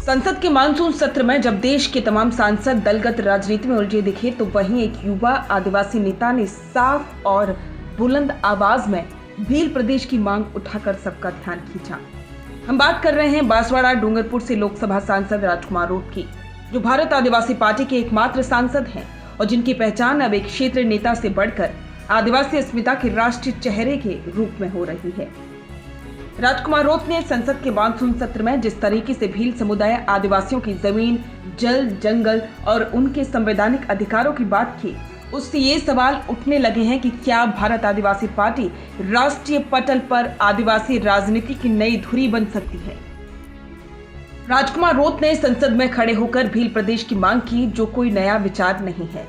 संसद के मानसून सत्र में जब देश के तमाम सांसद दलगत राजनीति में उलझे दिखे तो वहीं एक युवा आदिवासी नेता ने साफ और बुलंद आवाज में भील प्रदेश की मांग उठाकर सबका ध्यान खींचा। हम बात कर रहे हैं बांसवाड़ा डूंगरपुर से लोकसभा सांसद राजकुमार रोत की, जो भारत आदिवासी पार्टी के एकमात्र सांसद हैं और जिनकी पहचान अब एक क्षेत्रीय नेता से बढ़कर आदिवासी अस्मिता के राष्ट्रीय चेहरे के रूप में हो रही है। राजकुमार रोत ने संसद के मानसून सत्र में जिस तरीके से भील समुदाय आदिवासियों की जमीन, जल, जंगल और उनके संवैधानिक अधिकारों की बात की, उससे ये सवाल उठने लगे हैं कि क्या भारत आदिवासी पार्टी राष्ट्रीय पटल पर आदिवासी राजनीति की नई धुरी बन सकती है। राजकुमार रोत ने संसद में खड़े होकर भील प्रदेश की मांग की, जो कोई नया विचार नहीं है।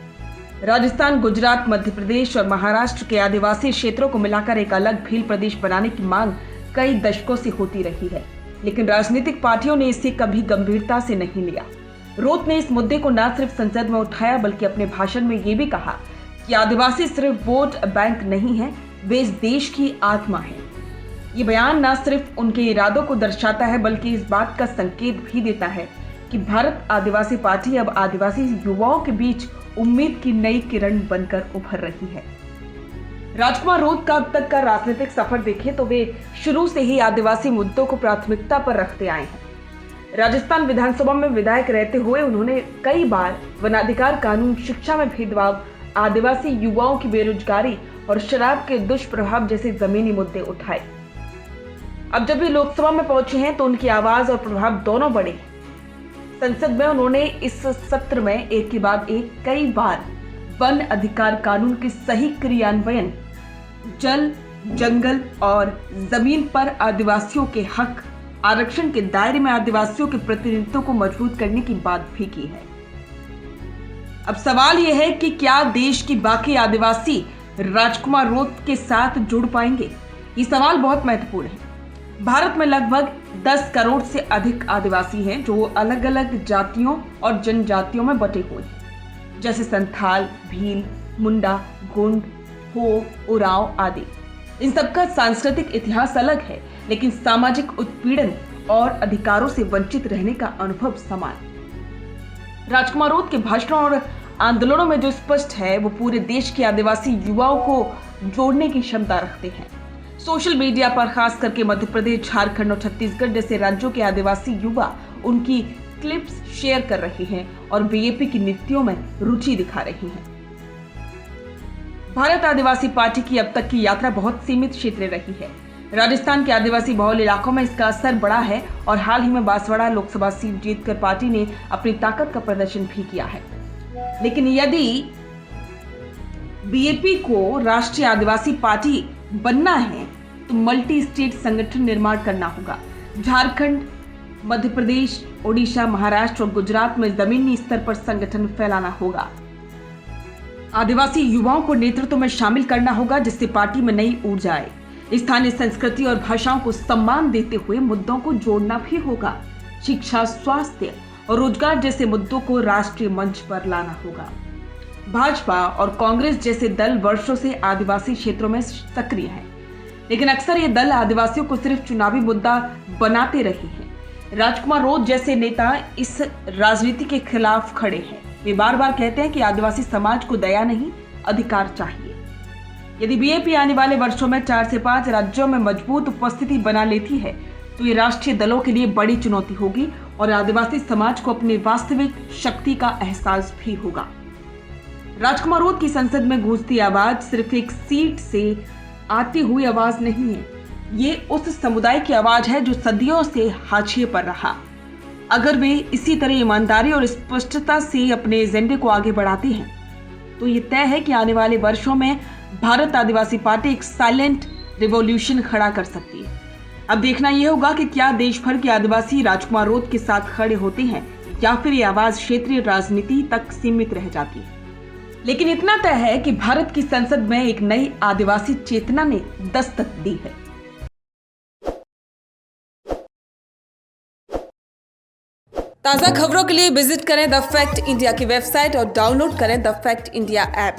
राजस्थान, गुजरात, मध्य प्रदेश और महाराष्ट्र के आदिवासी क्षेत्रों को मिलाकर एक अलग भील प्रदेश बनाने की मांग कई दशकों से होती रही है, लेकिन राजनीतिक पार्टियों ने इसे कभी गंभीरता से नहीं लिया। रोत ने इस मुद्दे को न सिर्फ संसद में उठाया बल्कि अपने भाषण में ये भी कहा कि आदिवासी सिर्फ वोट बैंक नहीं है, वे इस देश की आत्मा है। ये बयान न सिर्फ उनके इरादों को दर्शाता है बल्कि इस बात का संकेत भी देता है कि भारत आदिवासी पार्टी अब आदिवासी युवाओं के बीच उम्मीद की नई किरण बनकर उभर रही है। राजकुमार रोत का अब तक का राजनीतिक सफर देखें तो वे शुरू से ही आदिवासी मुद्दों को प्राथमिकता पर रखते आए हैं। राजस्थान विधानसभा में विधायक रहते हुए उन्होंने कई बार वनाधिकार कानून, शिक्षा में भेदभाव, आदिवासी युवाओं की बेरोजगारी और शराब के दुष्प्रभाव जैसे जमीनी मुद्दे उठाए। अब जब वे लोकसभा में पहुंचे हैं तो उनकी आवाज और प्रभाव दोनों बढ़े हैं। संसद में उन्होंने इस सत्र में एक के बाद एक कई बार वन अधिकार कानून के सही क्रियान्वयन, जल, जंगल और जमीन पर आदिवासियों के हक, आरक्षण के दायरे में आदिवासियों के प्रतिनिधित्व को मजबूत करने की बात भी की है। अब सवाल यह है कि क्या देश की बाकी आदिवासी राजकुमार रोत के साथ जुड़ पाएंगे? ये सवाल बहुत महत्वपूर्ण है। भारत में लगभग 10 करोड़ से अधिक आदिवासी हैं जो अलग अलग जातियों और जनजातियों में बटे हुए हैं, जैसे संथाल, भील, मुंडा, गोंड, हो, उरांव आदि। इन सबका सांस्कृतिक इतिहास अलग है, लेकिन सामाजिक उत्पीड़न और अधिकारों से वंचित रहने का अनुभव समान। राजकुमार रोत के भाषणों और आंदोलनों में जो स्पष्ट है वो पूरे देश के आदिवासी युवाओं को जोड़ने की क्षमता रखते हैं। सोशल मीडिया पर खास करके मध्य प्रदेश, झारखंड और छत्तीसगढ़ जैसे राज्यों के आदिवासी युवा उनकी क्लिप्स शेयर कर रहे हैं और बीजेपी की नीतियों में रुचि दिखा रही हैं। भारत आदिवासी पार्टी की अब तक की यात्रा बहुत सीमित क्षेत्रीय रही है। राजस्थान के आदिवासी बहुल इलाकों में इसका असर बड़ा है और हाल ही में बांसवाड़ा लोकसभा सीट जीतकर पार्टी ने अपनी ताकत का प्रदर्शन भी किया है। लेकिन यदि बीजेपी को राष्ट्रीय आदिवासी पार्टी बनना है तो मल्टी स्टेट संगठन निर्माण करना होगा। झारखंड, मध्य प्रदेश, ओडिशा, महाराष्ट्र और गुजरात में जमीनी स्तर पर संगठन फैलाना होगा। आदिवासी युवाओं को नेतृत्व में शामिल करना होगा जिससे पार्टी में नई ऊर्जा आए। स्थानीय संस्कृति और भाषाओं को सम्मान देते हुए मुद्दों को जोड़ना भी होगा। शिक्षा, स्वास्थ्य और रोजगार जैसे मुद्दों को राष्ट्रीय मंच पर लाना होगा। भाजपा और कांग्रेस जैसे दल वर्षों से आदिवासी क्षेत्रों में सक्रिय हैं, लेकिन अक्सर ये दल आदिवासियों को सिर्फ चुनावी मुद्दा बनाते रहे हैं। राजकुमार रोत जैसे नेता इस राजनीति के खिलाफ खड़े हैं। वे बार बार कहते हैं कि आदिवासी समाज को दया नहीं, अधिकार चाहिए। यदि बीजेपी आने वाले वर्षों में 4 से 5 राज्यों में मजबूत उपस्थिति बना लेती है तो ये राष्ट्रीय दलों के लिए बड़ी चुनौती होगी और आदिवासी समाज को अपनी वास्तविक शक्ति का एहसास भी होगा। राजकुमार रोत की संसद में गूंजती आवाज सिर्फ एक सीट से आती हुई आवाज नहीं है, ये उस समुदाय की आवाज है जो सदियों से हाशिए पर रहा। अगर वे इसी तरह ईमानदारी और स्पष्टता से अपने एजेंडे को आगे बढ़ाते हैं तो ये तय है कि आने वाले वर्षों में भारत आदिवासी पार्टी एक साइलेंट रिवॉल्यूशन खड़ा कर सकती है। अब देखना यह होगा कि क्या देश भर के आदिवासी राजकुमार रोत के साथ खड़े होते हैं या फिर ये आवाज क्षेत्रीय राजनीति तक सीमित रह जाती है। लेकिन इतना तय है कि भारत की संसद में एक नई आदिवासी चेतना ने दस्तक दी है। ताज़ा खबरों के लिए विजिट करें द फैक्ट इंडिया की वेबसाइट और डाउनलोड करें द फैक्ट इंडिया ऐप।